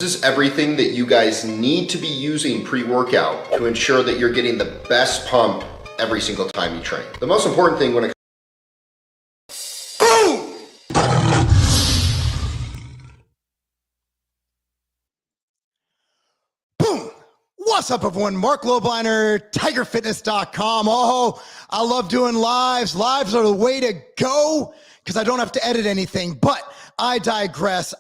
This is everything that you guys need to be using pre-workout to ensure that you're getting the best pump every single time you train. The most important thing when it What's up, everyone? Marc Lobliner, TigerFitness.com. Oh, I love doing lives. Lives are the way to go because I don't have to edit anything, but I digress.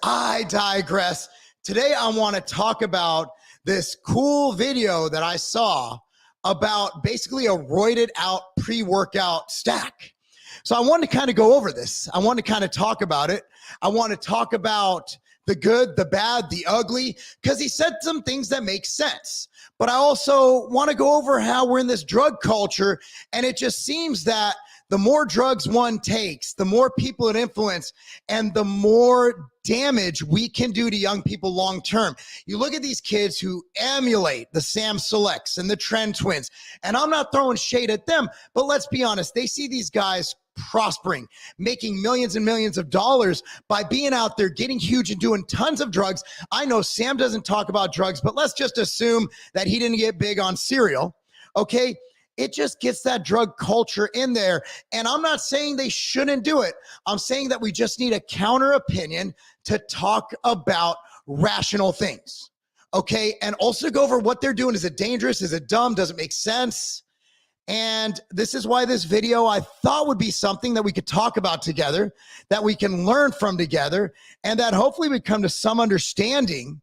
Today, I want to talk about this cool video that I saw about basically a roided out pre-workout stack. So I wanted to kind of go over this. I want to kind of talk about it. I want to talk about the good, the bad, the ugly, because he said some things that make sense. But I also want to go over how we're in this drug culture, and it just seems that the more drugs one takes, the more people it influences, and the more damage we can do to young people long term. You look at these kids who emulate the Sam Selects and the Trend Twins, and I'm not throwing shade at them, but let's be honest, they see these guys prospering, making millions and millions of dollars by being out there, getting huge and doing tons of drugs. I know Sam doesn't talk about drugs, but let's just assume that he didn't get big on cereal, okay? It just gets that drug culture in there. And I'm not saying they shouldn't do it. I'm saying that we just need a counter opinion to talk about rational things, okay? And also go over what they're doing. Is it dangerous? Is it dumb? Does it make sense? And this is why this video I thought would be something that we could talk about together, that we can learn from together, and that hopefully we come to some understanding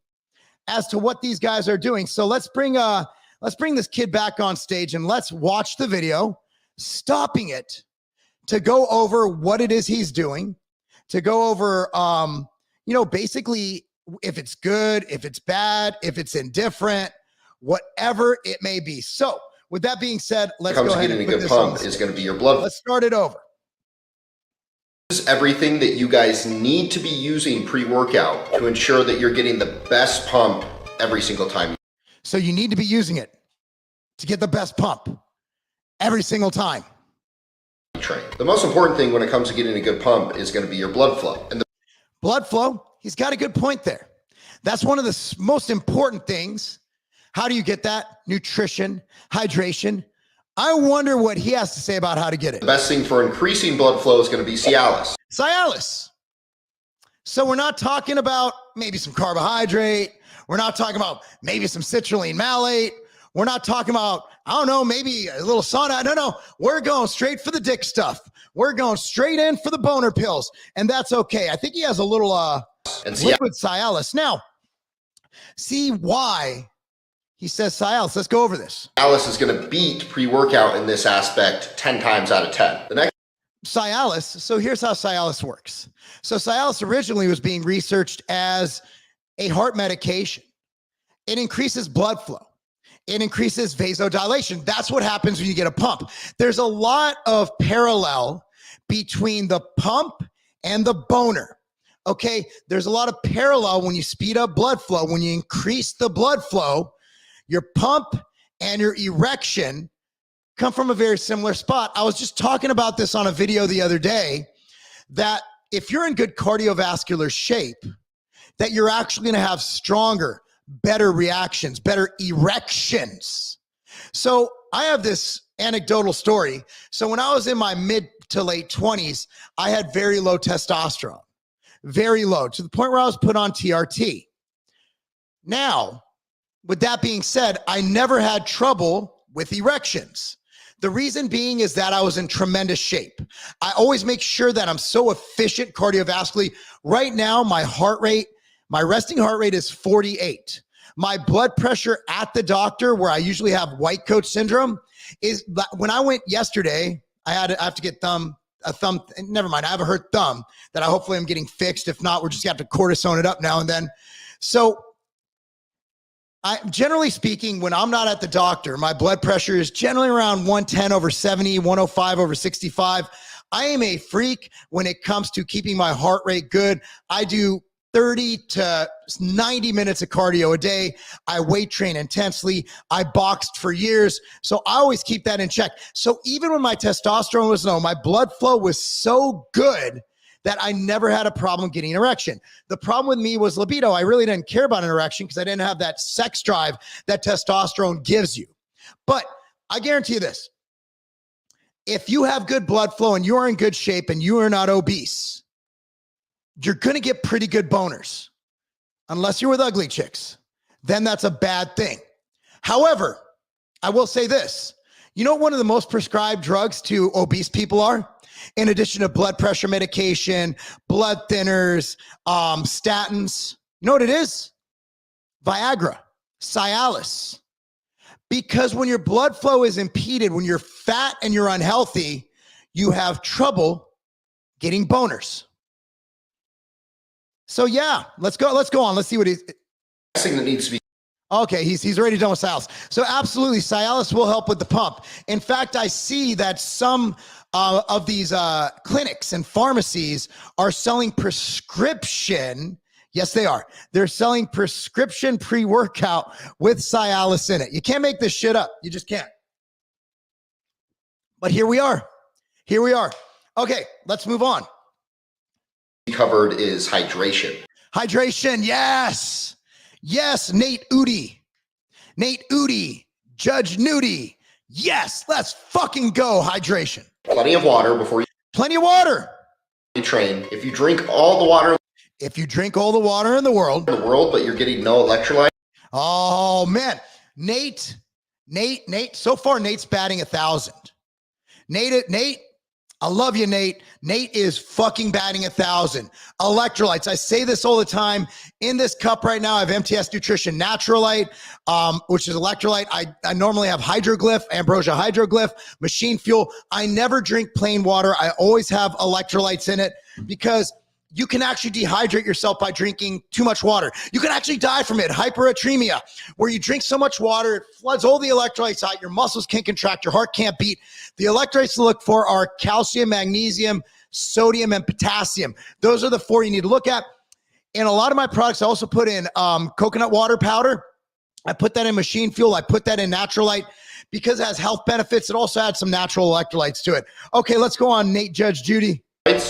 as to what these guys are doing. So let's bring this kid back on stage and let's watch the video, stopping it to go over what it is he's doing, to go over, basically if it's good, if it's bad, if it's indifferent, whatever it may be. So with that being said, let's go ahead and put this on. Is going to be your blood. Let's start it over. This is everything that you guys need to be using pre-workout to ensure that you're getting the best pump every single time. So you need to be using it to get the best pump every single time you train. The most important thing when it comes to getting a good pump is going to be your blood flow. And the blood flow, he's got a good point there. That's one of the most important things. How do you get that? Nutrition, hydration. I wonder what he has to say about how to get it. The best thing for increasing blood flow is going to be Cialis. Cialis. So we're not talking about maybe some carbohydrate. We're not talking about maybe some citrulline malate. We're not talking about, I don't know, maybe a little sauna. No. We're going straight for the dick stuff. We're going straight in for the boner pills. And that's okay. I think he has a little liquid Cialis. Now, see why he says Cialis. Let's go over this. Cialis is going to beat pre-workout in this aspect 10 times out of 10. The next Cialis. So here's how Cialis works. So Cialis originally was being researched as a heart medication. It increases blood flow. It increases vasodilation. That's what happens when you get a pump. There's a lot of parallel between the pump and the boner. Okay, there's a lot of parallel when you speed up blood flow, when you increase the blood flow. Your pump and your erection come from a very similar spot. I was just talking about this on a video the other day, that if you're in good cardiovascular shape, that you're actually going to have stronger, better reactions, better erections. So I have this anecdotal story. So when I was in my mid to late 20s, I had very low testosterone, very low, to the point where I was put on TRT. Now, with that being said, I never had trouble with erections. The reason being is that I was in tremendous shape. I always make sure that I'm so efficient cardiovascularly. Right now, my resting heart rate is 48. My blood pressure at the doctor, where I usually have white coat syndrome, is when I went yesterday, I have to get never mind, I have a hurt thumb that hopefully I'm getting fixed. If not, we're just going to have to cortisone it up now and then. So generally speaking, when I'm not at the doctor, my blood pressure is generally around 110 over 70, 105 over 65. I am a freak when it comes to keeping my heart rate good. I do 30 to 90 minutes of cardio a day. I weight train intensely. I boxed for years. So I always keep that in check. So even when my testosterone was low, my blood flow was so good that I never had a problem getting an erection. The problem with me was libido. I really didn't care about an erection because I didn't have that sex drive that testosterone gives you. But I guarantee you this. If you have good blood flow and you are in good shape and you are not obese, you're going to get pretty good boners. Unless you're with ugly chicks, then that's a bad thing. However, I will say this. You know what one of the most prescribed drugs to obese people are? In addition to blood pressure medication, blood thinners, statins. You know what it is? Viagra, Cialis. Because when your blood flow is impeded, when you're fat and you're unhealthy, you have trouble getting boners. So yeah, let's go on. Let's see what he's thing that needs to be. Okay, he's already done with Cialis. So absolutely, Cialis will help with the pump. In fact, I see that some of these clinics and pharmacies are selling prescription. Yes, they are. They're selling prescription pre-workout with Cialis in it. You can't make this shit up. You just can't. But here we are. Here we are. Okay, let's move on. Covered is hydration. Hydration, yes. Yes, Nate Udi, Judge Nudie. Yes, let's fucking go. Hydration. Plenty of water before you Plenty of water. train. If you drink all the water If you drink all the water in the world, but you're getting no electrolyte. oh man, Nate, so far Nate's batting 1,000. Nate, I love you, Nate. Nate is fucking batting 1,000. Electrolytes. I say this all the time. In this cup right now, I have MTS Nutrition Naturalite, which is electrolyte. I normally have Hydroglyph, Ambrosia Hydroglyph, Machine Fuel. I never drink plain water. I always have electrolytes in it because you can actually dehydrate yourself by drinking too much water. You can actually die from it. Hyperatremia, where you drink so much water, it floods all the electrolytes out. Your muscles can't contract. Your heart can't beat. The electrolytes to look for are calcium, magnesium, sodium, and potassium. Those are the four you need to look at. In a lot of my products, I also put in coconut water powder. I put that in Machine Fuel. I put that in Naturalite because it has health benefits. It also adds some natural electrolytes to it. Okay, let's go on, Nate Judge Judy.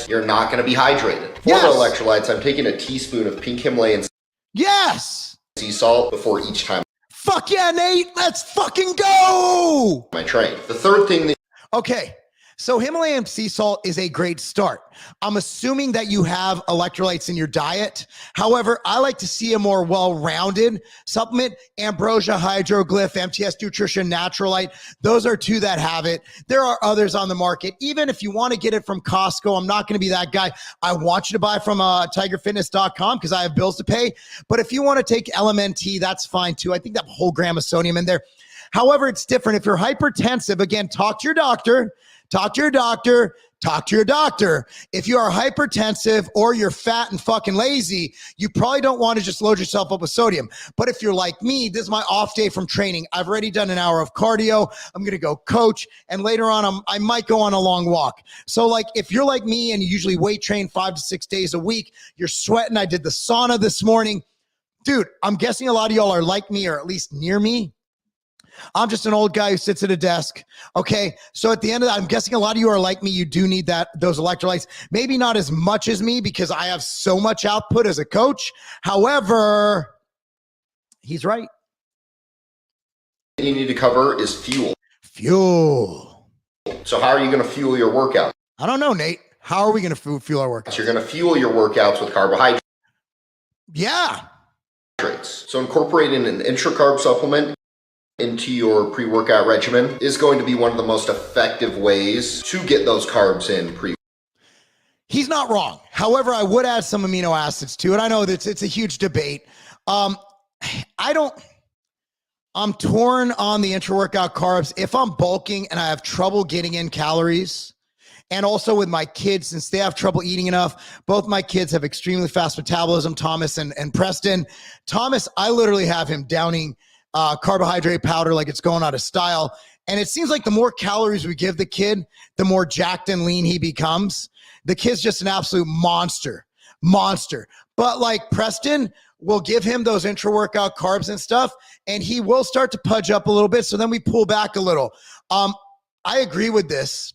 You're not going to be hydrated. For Yes. the electrolytes, I'm taking a teaspoon of pink Himalayan Yes. sea salt before each time Fuck yeah, Nate. Let's fucking go. I train. The third thing that Okay. So Himalayan sea salt is a great start. I'm assuming that you have electrolytes in your diet. However, I like to see a more well-rounded supplement. Ambrosia Hydroglyph, MTS Nutrition Naturalite. Those are two that have it. There are others on the market. Even if you want to get it from Costco, I'm not going to be that guy. I want you to buy from tigerfitness.com because I have bills to pay. But if you want to take LMNT, that's fine too. I think that whole gram of sodium in there. However, it's different. If you're hypertensive, again, talk to your doctor. Talk to your doctor. Talk to your doctor. If you are hypertensive or you're fat and fucking lazy, you probably don't want to just load yourself up with sodium. But if you're like me, this is my off day from training. I've already done an hour of cardio. I'm going to go coach. And later on, I might go on a long walk. So like if you're like me and you usually weight train 5 to 6 days a week, you're sweating. I did the sauna this morning. Dude, I'm guessing a lot of y'all are like me or at least near me. I'm just an old guy who sits at a desk. Okay. So at the end of that, I'm guessing a lot of you are like me. You do need those electrolytes. Maybe not as much as me because I have so much output as a coach. However, he's right. you need to cover is fuel. Fuel. So how are you going to fuel your workout? I don't know, Nate. How are we going to fuel our workouts? You're going to fuel your workouts with carbohydrates. Yeah. So incorporating an intra-carb supplement into your pre-workout regimen is going to be one of the most effective ways to get those carbs in pre. He's not wrong. However, I would add some amino acids to it. I know that it's a huge debate. I'm torn on the intra-workout carbs. If I'm bulking and I have trouble getting in calories, and also with my kids, since they have trouble eating enough, both my kids have extremely fast metabolism, Thomas and Preston. Thomas, I literally have him downing carbohydrate powder like it's going out of style. And it seems like the more calories we give the kid, the more jacked and lean he becomes. The kid's just an absolute monster. But like Preston, we'll give him those intra-workout carbs and stuff, and he will start to pudge up a little bit. So then we pull back a little. I agree with this.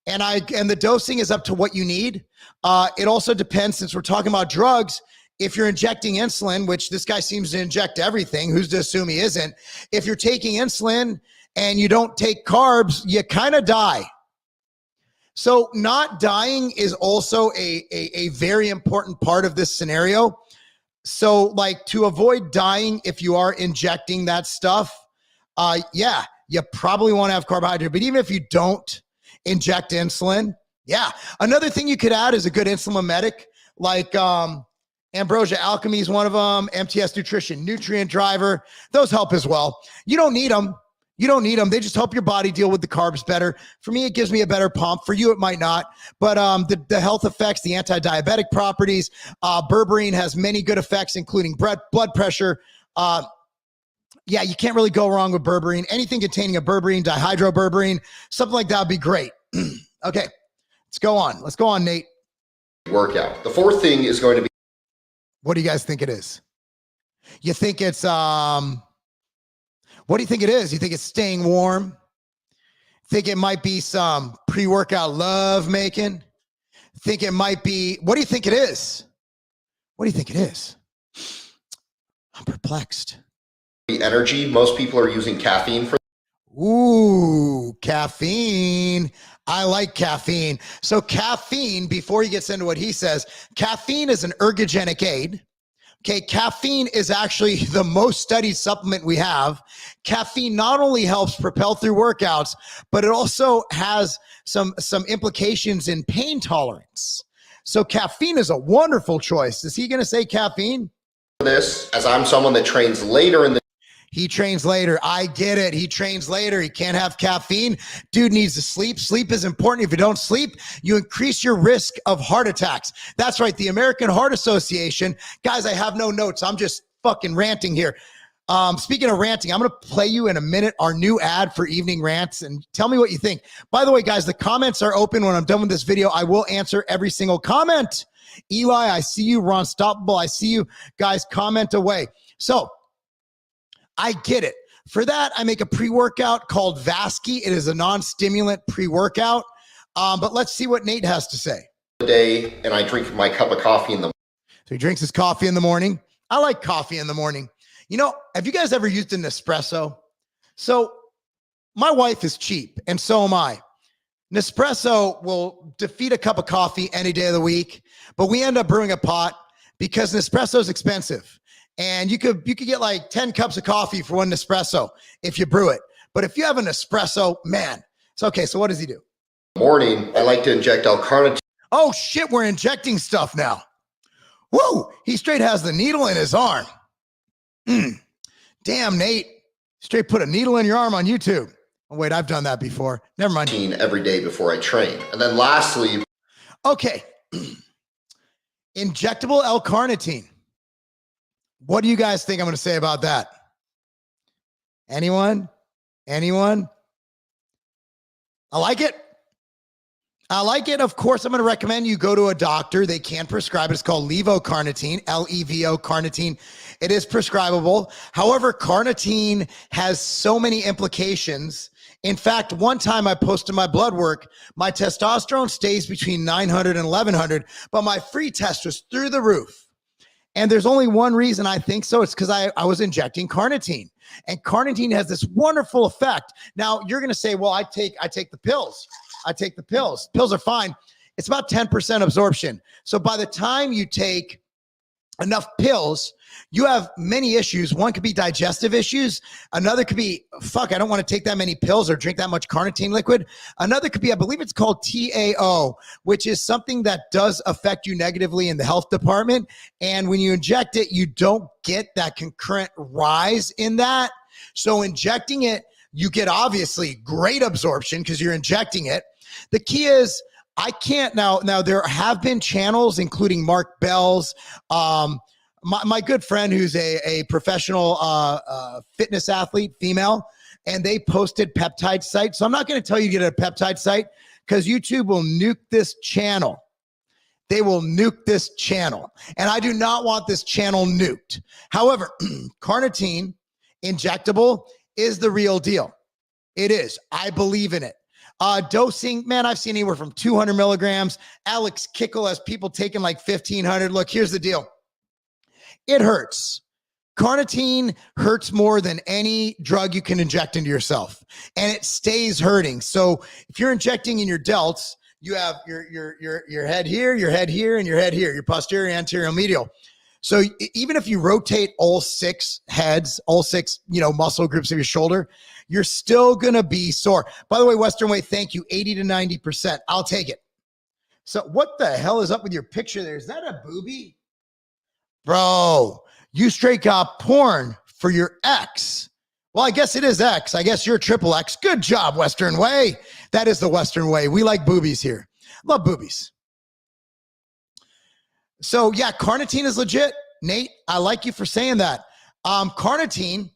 And the dosing is up to what you need. It also depends, since we're talking about drugs, if you're injecting insulin, which this guy seems to inject everything, who's to assume he isn't? If you're taking insulin and you don't take carbs, you kind of die. So not dying is also a very important part of this scenario. So like, to avoid dying, if you are injecting that stuff, yeah, you probably want to have carbohydrate. But even if you don't inject insulin, yeah. Another thing you could add is a good insulin mimetic, like Ambrosia Alchemy is one of them, MTS Nutrition, Nutrient Driver. Those help as well. You don't need them. You don't need them. They just help your body deal with the carbs better. For me, it gives me a better pump. For you, it might not. But the health effects, the anti-diabetic properties, berberine has many good effects, including blood pressure. Yeah, you can't really go wrong with berberine. Anything containing a berberine, dihydroberberine, something like that would be great. Okay, let's go on. Let's go on, Nate. Workout. The fourth thing is going to be. What do you guys think it is? You think it's what do you think it is? You think it's staying warm? Think it might be some pre-workout love making? Think it might be, what do you think it is? What do you think it is? I'm perplexed. Energy. Most people are using caffeine for. Ooh, caffeine. I like caffeine. So caffeine, before he gets into what he says, caffeine is an ergogenic aid. Okay, caffeine is actually the most studied supplement we have. Caffeine not only helps propel through workouts, but it also has some implications in pain tolerance. So caffeine is a wonderful choice. Is he going to say caffeine? This, as I'm someone that trains later in the. He trains later. I get it. He trains later. He can't have caffeine. Dude needs to sleep. Sleep is important. If you don't sleep, you increase your risk of heart attacks. That's right. The American Heart Association. Guys, I have no notes. I'm just fucking ranting here. Speaking of ranting, I'm going to play you in a minute our new ad for Evening Rants and tell me what you think. By the way, guys, the comments are open. When I'm done with this video, I will answer every single comment. Eli, I see you. Ron Stoppable, I see you. Guys, comment away. So, I get it. For that, I make a pre-workout called Vasky. It is a non-stimulant pre-workout. But let's see what Nate has to say. Day, and I drink my cup of coffee in the. So he drinks his coffee in the morning. I like coffee in the morning. You know, have you guys ever used an espresso? So my wife is cheap, and so am I. Nespresso will defeat a cup of coffee any day of the week, but we end up brewing a pot because Nespresso is expensive. And you could get like 10 cups of coffee for one Nespresso if you brew it. But if you have an espresso, man, it's okay. So what does he do? Morning, I like to inject L-Carnitine. Oh shit, we're injecting stuff now. Woo! He straight has the needle in his arm. Damn, Nate. Straight put a needle in your arm on YouTube. Oh, wait, I've done that before. Never mind. Every day before I train. And then lastly. Okay. Injectable L-Carnitine. What do you guys think I'm going to say about that? Anyone? Anyone? I like it. I like it. Of course, I'm going to recommend you go to a doctor. They can prescribe it. It's called levocarnitine, L-E-V-O carnitine. It is prescribable. However, carnitine has so many implications. In fact, one time I posted my blood work, my testosterone stays between 900 and 1100, but my free test was through the roof. And there's only one reason I think so. It's because I was injecting carnitine. And carnitine has this wonderful effect. Now, you're going to say, well, I take the pills. I take the pills. Pills are fine. It's about 10% absorption. So by the time you take enough pills, you have many issues. One could be digestive issues. Another could be, fuck, I don't want to take that many pills or drink that much carnitine liquid. Another could be, I believe it's called TAO, which is something that does affect you negatively in the health department. And when you inject it, you don't get that concurrent rise in that. So injecting it, you get obviously great absorption because you're injecting it. The key is, I can't now there have been channels, including Mark Bell's, my good friend who's a professional fitness athlete, female, and they posted peptide sites. So I'm not going to tell you to get a peptide site because YouTube will nuke this channel. They will nuke this channel. And I do not want this channel nuked. However, carnitine injectable is the real deal. It is. I believe in it. Dosing, man, I've seen anywhere from 200 milligrams. Alex Kickle has people taking like 1,500. Look, here's the deal. It hurts. Carnitine hurts more than any drug you can inject into yourself, and it stays hurting. So if you're injecting in your delts, you have your head here, your head here, and your head here, your posterior, anterior, medial. So even if you rotate all six heads, all six, muscle groups of your shoulder, you're still going to be sore. By the way, Western Way, thank you. 80 to 90%. I'll take it. So what the hell is up with your picture there? Is that a boobie? Bro, you straight got porn for your ex. Well, I guess it is X. I guess you're triple X. Good job, Western Way. That is the Western Way. We like boobies here. Love boobies. So yeah, carnitine is legit. Nate, I like you for saying that. Carnitine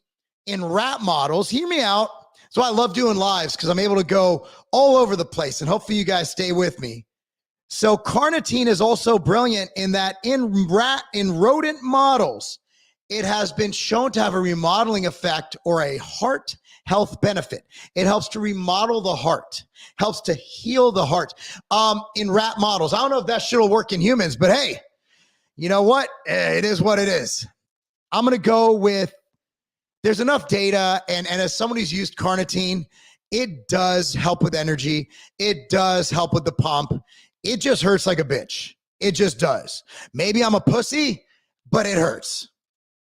in rat models, hear me out. So I love doing lives because I'm able to go all over the place, and hopefully you guys stay with me. So carnitine is also brilliant in that in rodent models, it has been shown to have a remodeling effect or a heart health benefit. It helps to remodel the heart, helps to heal the heart. In rat models, I don't know if that shit will work in humans, but hey, you know what? It is what it is. I'm going to go with, there's enough data, and as someone who's used carnitine, it does help with energy. It does help with the pump. It just hurts like a bitch. It just does. Maybe I'm a pussy, but it hurts.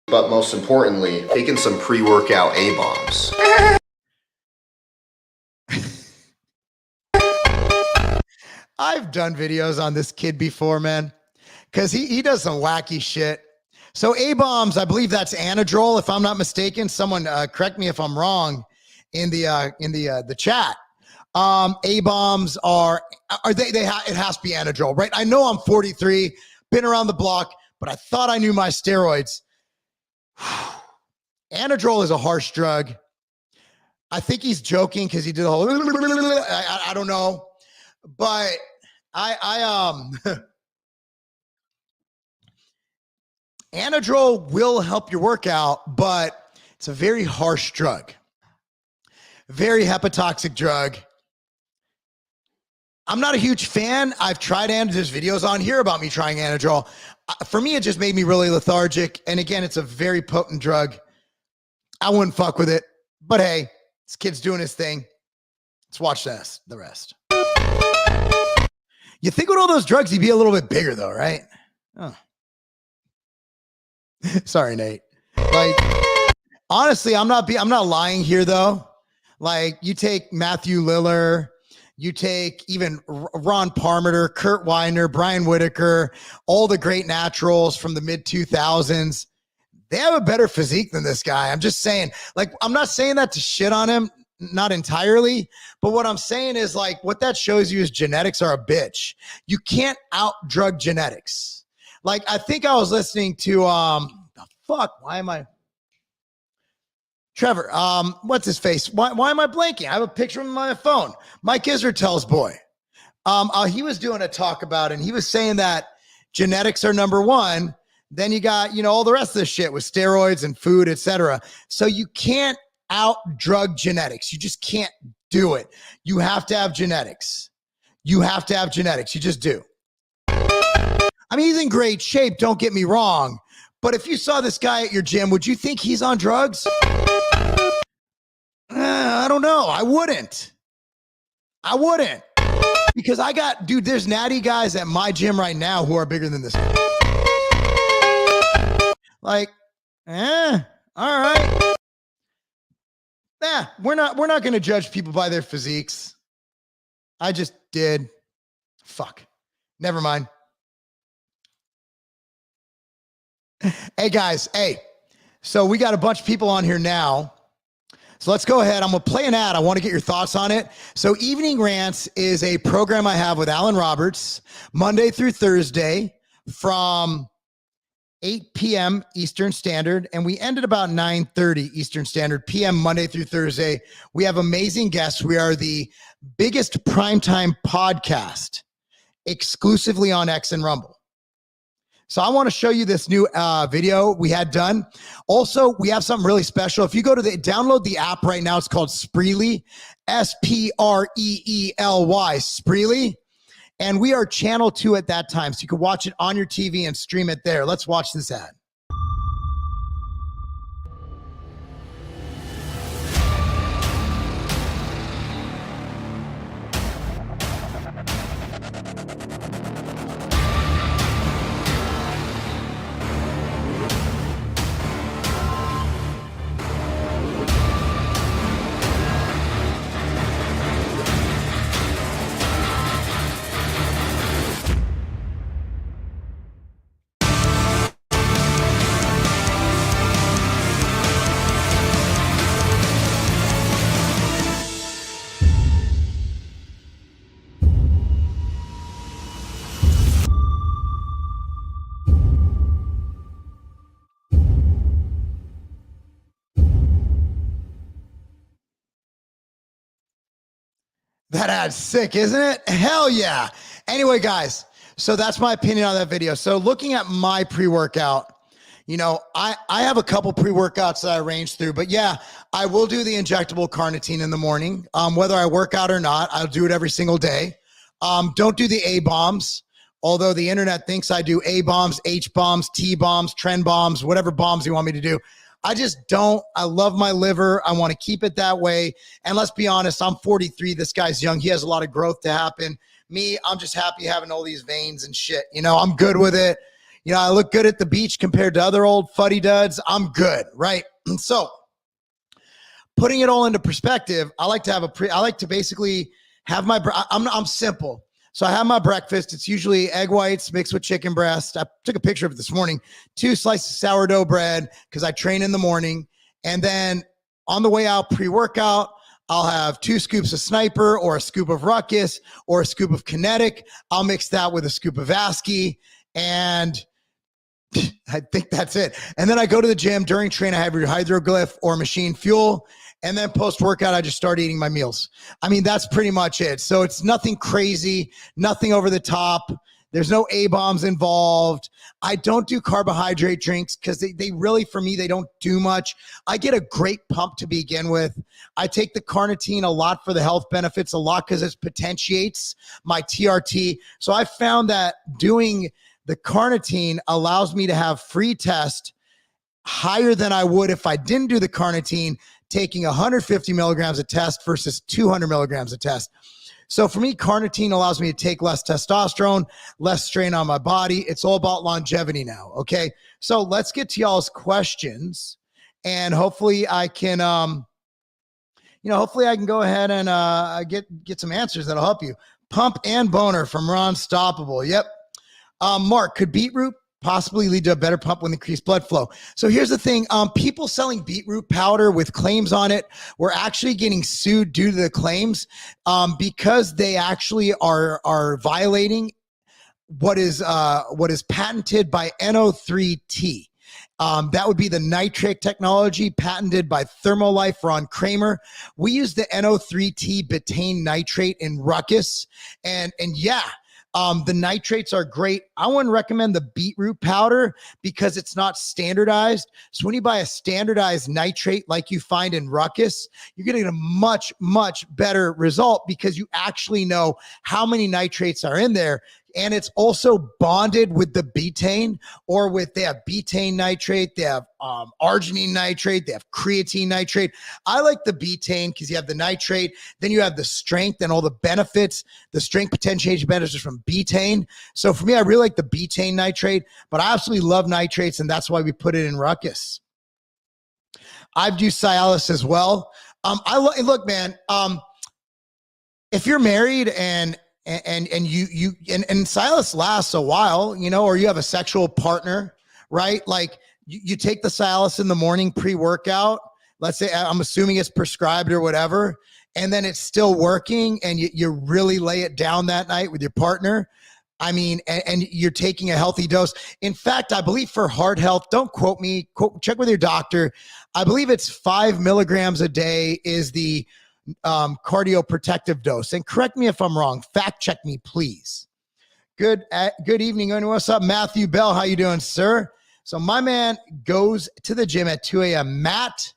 But most importantly, taking some pre-workout A-bombs. I've done videos on this kid before, man, because he does some wacky shit. So A-bombs, I believe that's Anadrol, if I'm not mistaken. Someone correct me if I'm wrong in the chat. A-bombs it has to be Anadrol, right? I know I'm 43, been around the block, but I thought I knew my steroids. Anadrol is a harsh drug. I think he's joking because he did the whole, I don't know, but Anadrol will help your workout, but it's a very harsh drug, very hepatotoxic drug. I'm not a huge fan. I've tried there's videos on here about me trying Anadrol. For me, it just made me really lethargic. And again, it's a very potent drug. I wouldn't fuck with it. But hey, this kid's doing his thing. Let's watch the rest. You think with all those drugs, he'd be a little bit bigger though, right? Oh. Sorry, Nate. Like, honestly, I'm not lying here though. Like, you take Matthew Lillard, you take even Ron Parmeter, Kurt Widener, Brian Whitaker, all the great naturals from the mid 2000s. They have a better physique than this guy. I'm just saying, like, I'm not saying that to shit on him, not entirely, but what I'm saying is, like, what that shows you is genetics are a bitch. You can't out-drug genetics. Like, I think I was listening to, Trevor, what's his face? Why am I blanking? I have a picture on my phone. Mike Israel's boy. He was doing a talk about it, and he was saying that genetics are number one. Then you got, all the rest of the shit with steroids and food, etc. So you can't out-drug genetics. You just can't do it. You have to have genetics. You have to have genetics. You just do. I mean, he's in great shape, don't get me wrong. But if you saw this guy at your gym, would you think he's on drugs? I don't know. I wouldn't. Because there's natty guys at my gym right now who are bigger than this guy. Like, all right. Yeah, we're not going to judge people by their physiques. I just did. Fuck. Never mind. Hey guys, so we got a bunch of people on here now. So let's go ahead. I'm going to play an ad. I want to get your thoughts on it. So Evening Rants is a program I have with Alan Roberts, Monday through Thursday from 8 p.m. Eastern Standard, and we end at about 9:30 Eastern Standard p.m. Monday through Thursday. We have amazing guests. We are the biggest primetime podcast exclusively on X and Rumble. So I want to show you this new video we had done. Also, we have something really special. If you go to download the app right now, it's called Spreely, Spreely, Spreely. And we are channel 2 at that time. So you can watch it on your TV and stream it there. Let's watch this ad. That ad's sick, isn't it? Hell yeah. Anyway, guys, so that's my opinion on that video. So looking at my pre-workout, you know, I have a couple pre-workouts that I range through, but yeah, I will do the injectable carnitine in the morning. Whether I work out or not, I'll do it every single day. Don't do the A-bombs, although the internet thinks I do A-bombs, H-bombs, T-bombs, trend bombs, whatever bombs you want me to do. I just don't. I love my liver. I want to keep it that way. And let's be honest, I'm 43. This guy's young. He has a lot of growth to happen. Me, I'm just happy having all these veins and shit. You know, I'm good with it. You know, I look good at the beach compared to other old fuddy duds. I'm good, right? And so putting it all into perspective, I like to basically have my, I'm simple. So I have my breakfast. It's usually egg whites mixed with chicken breast. I took a picture of it this morning. 2 slices of sourdough bread because I train in the morning. And then on the way out pre-workout, I'll have 2 scoops of Sniper or a scoop of Ruckus or a scoop of Kinetic. I'll mix that with a scoop of Vasky. And I think that's it. And then I go to the gym. During train, I have your hydroglyph or machine fuel. And then post-workout, I just start eating my meals. I mean, that's pretty much it. So it's nothing crazy, nothing over the top. There's no A-bombs involved. I don't do carbohydrate drinks because they really, for me, they don't do much. I get a great pump to begin with. I take the carnitine a lot for the health benefits, a lot because it potentiates my TRT. So I found that doing the carnitine allows me to have free test higher than I would if I didn't do the carnitine, taking 150 milligrams of test versus 200 milligrams of test. So for me, carnitine allows me to take less testosterone, less strain on my body. It's all about longevity now, okay? So let's get to y'all's questions, and hopefully I can, hopefully I can go ahead and get some answers that'll help you. Pump and boner from Ron Stoppable. Yep. Mark, could beetroot possibly lead to a better pump with increased blood flow? So here's the thing. People selling beetroot powder with claims on it were actually getting sued due to the claims because they actually are violating what is patented by NO3T. That would be the nitrate technology patented by Thermolife Ron Kramer. We use the NO3T betaine nitrate in Ruckus. And yeah, the nitrates are great. I wouldn't recommend the beetroot powder because it's not standardized. So when you buy a standardized nitrate like you find in Ruckus, you're getting a much, much better result because you actually know how many nitrates are in there. And it's also bonded with the betaine, or with, they have betaine nitrate, they have arginine nitrate, they have creatine nitrate. I like the betaine because you have the nitrate, then you have the strength and all the benefits, the strength potentiation benefits from betaine. So for me, I really like the betaine nitrate, but I absolutely love nitrates, and that's why we put it in Ruckus. I've used Cialis as well. Look, man, if you're married and Cialis lasts a while, you know, or you have a sexual partner, right? Like you take the Cialis in the morning pre-workout. Let's say, I'm assuming it's prescribed or whatever, and then it's still working, and you really lay it down that night with your partner. I mean, and you're taking a healthy dose. In fact, I believe for heart health, don't quote me, check with your doctor. I believe it's 5 milligrams a day is the cardioprotective dose. And correct me if I'm wrong. Fact check me, please. Good evening. What's up, Matthew Bell? How you doing, sir? So my man goes to the gym at 2 a.m. Matt,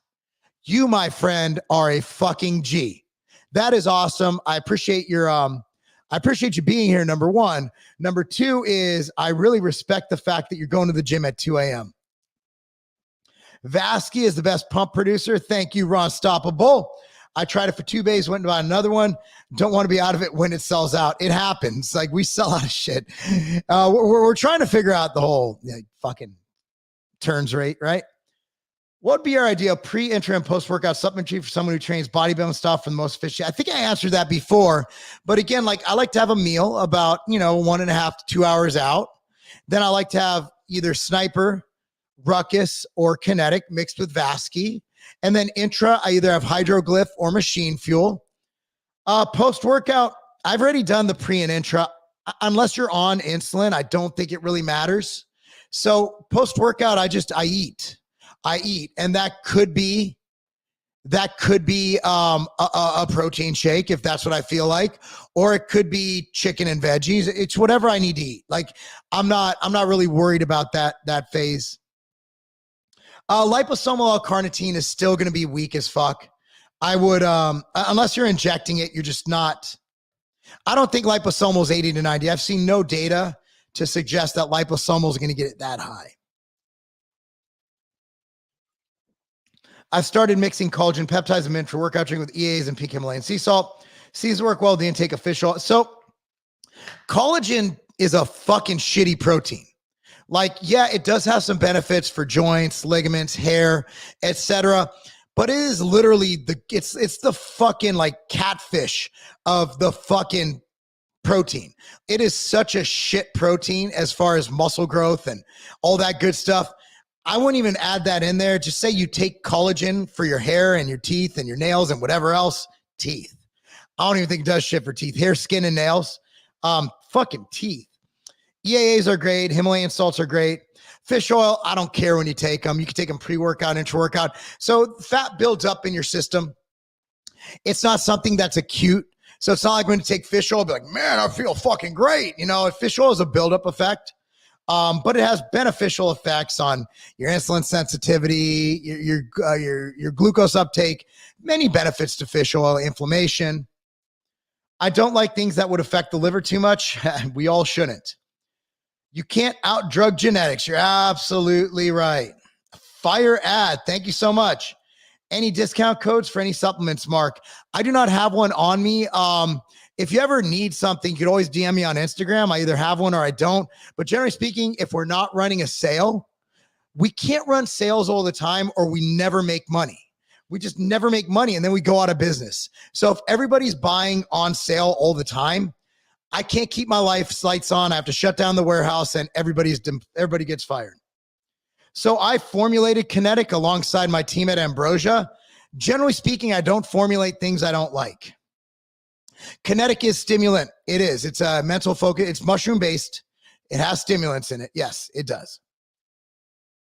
you, my friend, are a fucking G. That is awesome. I appreciate your I appreciate you being here, number one. Number two is I really respect the fact that you're going to the gym at 2 a.m. Vasky is the best pump producer. Thank you, Ron Stoppable. I tried it for 2 days, went and bought another one. Don't want to be out of it when it sells out. It happens. Like, we sell out of shit. We're trying to figure out the whole fucking turns rate, right? What would be your ideal pre, intra, and post-workout supplementary for someone who trains bodybuilding stuff for the most efficient? I think I answered that before. But again, like, I like to have a meal about, 1.5 to 2 hours out. Then I like to have either Sniper, Ruckus, or Kinetic mixed with Vasky. And then intra, I either have Hydroglyph or Machine Fuel. Post-workout, I've already done the pre and intra. Unless you're on insulin, I don't think it really matters. So post-workout, I eat. And that could be a protein shake if that's what I feel like, or it could be chicken and veggies. It's whatever I need to eat. Like, I'm not really worried about that phase. Liposomal L-Carnitine is still going to be weak as fuck. I would, unless you're injecting it, you're just not. I don't think liposomal is 80 to 90. I've seen no data to suggest that liposomal is going to get it that high. I've started mixing collagen peptides and intra-workout drink with EAs and pink Himalayan sea salt. Seems to work well with the intake of fish oil. So collagen is a fucking shitty protein. Like, yeah, it does have some benefits for joints, ligaments, hair, etc. But it is literally it's the fucking like catfish of the fucking protein. It is such a shit protein as far as muscle growth and all that good stuff. I wouldn't even add that in there. Just say you take collagen for your hair and your teeth and your nails and whatever else. Teeth. I don't even think it does shit for teeth. Hair, skin, and nails. Fucking teeth. EAAs are great. Himalayan salts are great. Fish oil, I don't care when you take them. You can take them pre-workout, intra-workout. So fat builds up in your system. It's not something that's acute. So it's not like when you take fish oil, be like, man, I feel fucking great. Fish oil is a buildup effect. But it has beneficial effects on your insulin sensitivity, your glucose uptake, many benefits to fish oil, inflammation. I don't like things that would affect the liver too much. We all shouldn't. You can't out-drug genetics. You're absolutely right. Fire ad. Thank you so much. Any discount codes for any supplements, Mark? I do not have one on me. If you ever need something, you can always DM me on Instagram. I either have one or I don't. But generally speaking, if we're not running a sale, we can't run sales all the time or we never make money. We just never make money and then we go out of business. So if everybody's buying on sale all the time, I can't keep my lights on. I have to shut down the warehouse and everybody gets fired. So I formulated Kinetic alongside my team at Ambrosia. Generally speaking, I don't formulate things I don't like. Kinetic is stimulant. It is. It's a mental focus. It's mushroom based. It has stimulants in it. Yes, it does.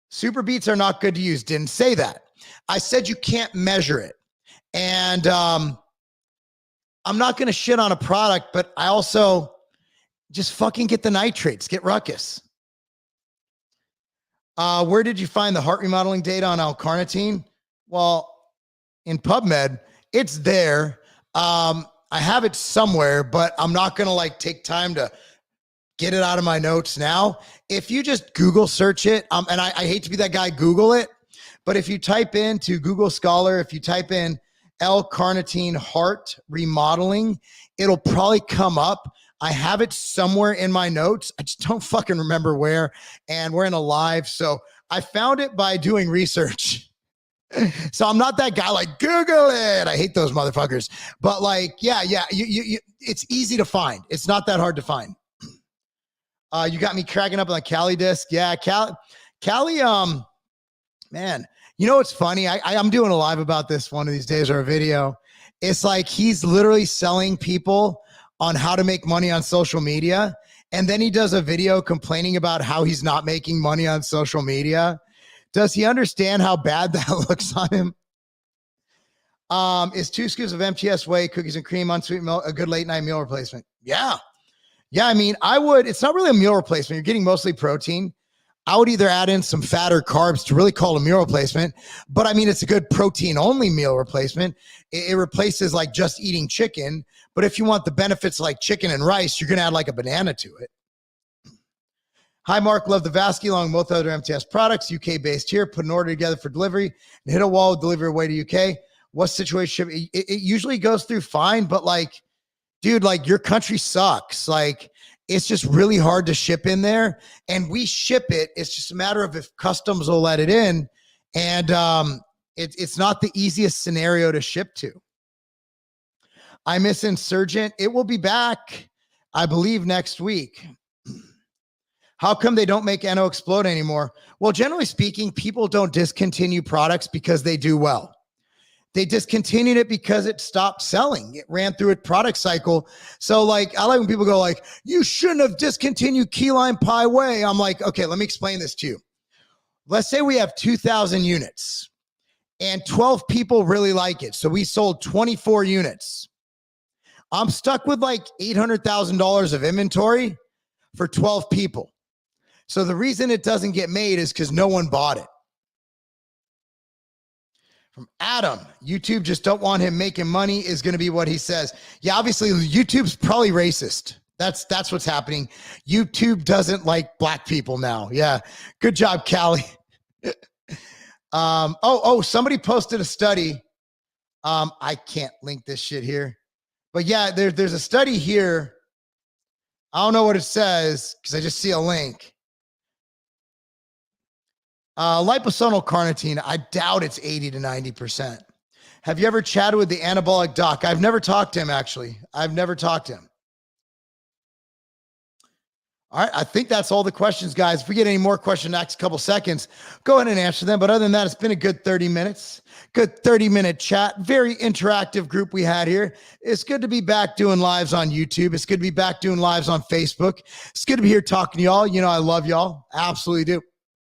Super beets are not good to use. Didn't say that. I said you can't measure it. And I'm not going to shit on a product, but I also just fucking get the nitrates, get Ruckus. Where did you find the heart remodeling data on L-Carnitine? Well, in PubMed, it's there. I have it somewhere, but I'm not going to take time to get it out of my notes now. If you just Google search it, and I hate to be that guy, Google it, but if you type into Google Scholar, if you type in L-Carnitine heart remodeling, it'll probably come up. I have it somewhere in my notes. I just don't fucking remember where, and we're in a live. So I found it by doing research. So I'm not that guy Google it. I hate those motherfuckers. But yeah, you it's easy to find. It's not that hard to find. You got me cracking up on the Cali disc. Yeah, Cali, man, what's funny? I'm doing a live about this one of these days or a video. It's like he's literally selling people on how to make money on social media. And then he does a video complaining about how he's not making money on social media. Does he understand how bad that looks on him? Is 2 scoops of MTS whey, cookies and cream, unsweetened milk a good late night meal replacement? Yeah. Yeah, I mean, it's not really a meal replacement. You're getting mostly protein. I would either add in some fat or carbs to really call it a meal replacement. But I mean, it's a good protein only meal replacement. It replaces like just eating chicken. But if you want the benefits like chicken and rice, you're going to add like a banana to it. Hi, Mark. Love the Vasky along with both other MTS products. UK based here. Put an order together for delivery and hit a wall with delivery away to UK. What situation? It usually goes through fine, but like, dude, like your country sucks. Like, it's just really hard to ship in there, and we ship it. It's just a matter of if customs will let it in, and it's not the easiest scenario to ship to. I miss Insurgent. It will be back, I believe, next week. How come they don't make NO Explode anymore? Well, generally speaking, people don't discontinue products because they do well. They discontinued it because it stopped selling. It ran through a product cycle. So like, I like when people go like, you shouldn't have discontinued Key Lime Pie Whey. I'm like, okay, let me explain this to you. Let's say we have 2,000 units and 12 people really like it. So we sold 24 units. I'm stuck with like $800,000 of inventory for 12 people. So the reason it doesn't get made is because no one bought it. From Adam, YouTube just don't want him making money is going to be what he says. Yeah, obviously YouTube's probably racist. That's what's happening. YouTube doesn't like black people now. Yeah, good job, Callie. Somebody posted a study. I can't link this shit here, but yeah, there's a study here. I don't know what it says because I just see a link. Liposomal carnitine, I doubt it's 80 to 90%. Have you ever chatted with the anabolic doc? I've never talked to him, actually. I've never talked to him. All right, I think that's all the questions, guys. If we get any more questions in the next couple seconds, go ahead and answer them. But other than that, it's been a good 30 minutes. Good 30-minute chat. Very interactive group we had here. It's good to be back doing lives on YouTube. It's good to be back doing lives on Facebook. It's good to be here talking to y'all. You know I love y'all. Absolutely do.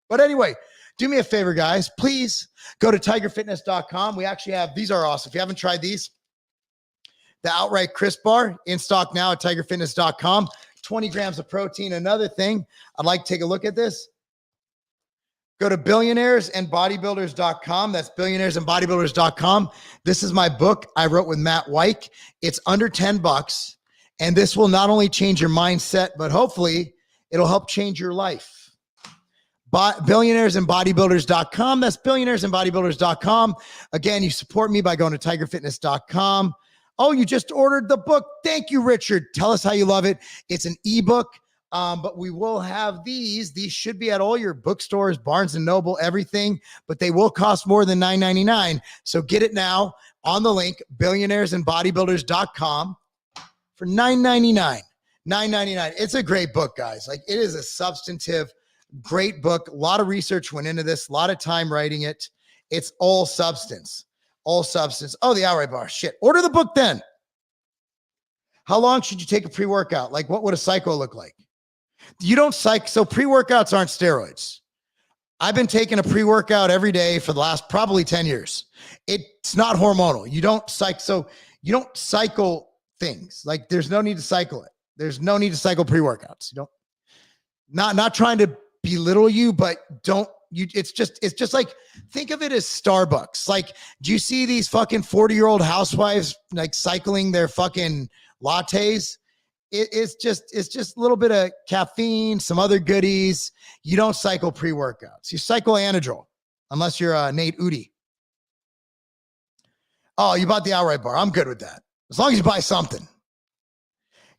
But anyway, do me a favor, guys. Please go to tigerfitness.com. We actually have, these are awesome. If you haven't tried these, the Outright Crisp Bar in stock now at tigerfitness.com. 20 grams of protein. Another thing, I'd like to take a look at this. Go to billionairesandbodybuilders.com. That's billionairesandbodybuilders.com. This is my book I wrote with Matt Weick. It's under $10, and this will not only change your mindset, but hopefully it'll help change your life. Billionairesandbodybuilders.com. That's billionairesandbodybuilders.com. Again, you support me by going to tigerfitness.com. Oh, you just ordered the book. Thank you, Richard. Tell us how you love it. It's an ebook, but we will have these. These should be at all your bookstores, Barnes & Noble, everything, but they will cost more than $9.99. So get it now on the link, billionairesandbodybuilders.com for $9.99. $9.99. It's a great book, guys. Like, it is a substantive, great book. A lot of research went into this, a lot of time writing it. It's all substance. All substance. Oh, the Outright Bar. Shit. Order the book then. How long should you take a pre-workout? Like, what would a cycle look like? You don't cycle. So pre-workouts aren't steroids. I've been taking a pre-workout every day for the last probably 10 years. It's not hormonal. You don't cycle. So you don't cycle things. Like, there's no need to cycle it. There's no need to cycle pre-workouts. You don't, not trying to belittle you, but don't, it's just like, think of it as Starbucks. Like, do you see these fucking 40-year-old housewives like cycling their fucking lattes? It's just a little bit of caffeine, some other goodies. You don't cycle pre-workouts. You cycle Anadrol, unless you're Nate Udi. Oh, you bought the Outright Bar. I'm good with that. As long as you buy something.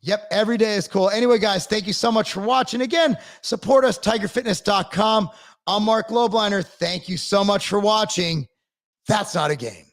Yep, every day is cool. Anyway, guys, thank you so much for watching. Again, support us, tigerfitness.com. I'm Marc Lobliner. Thank you so much for watching. That's not a game.